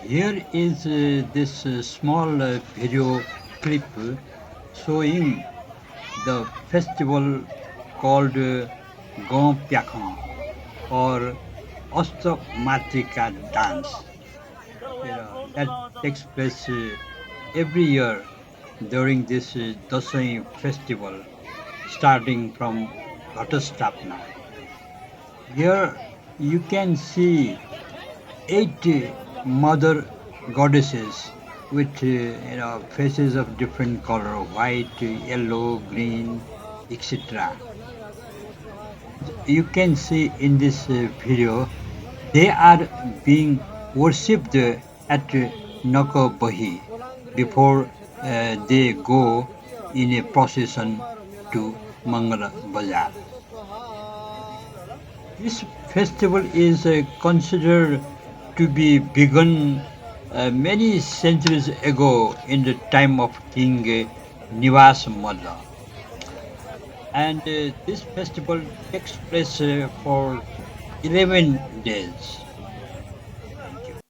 Here is this small video clip showing the festival called Gon Pyakhan or Ostomatrika dance. That takes place every year during this Dasai festival starting from Ghatastapna. Here you can see eight mother goddesses with faces of different color, white, yellow, green, etc. You can see in this video they are being worshipped at Nakabahi before they go in a procession to Mangala Bazar. This festival is considered to be begun many centuries ago in the time of King Nivas Malla. And this festival takes place for 11 days.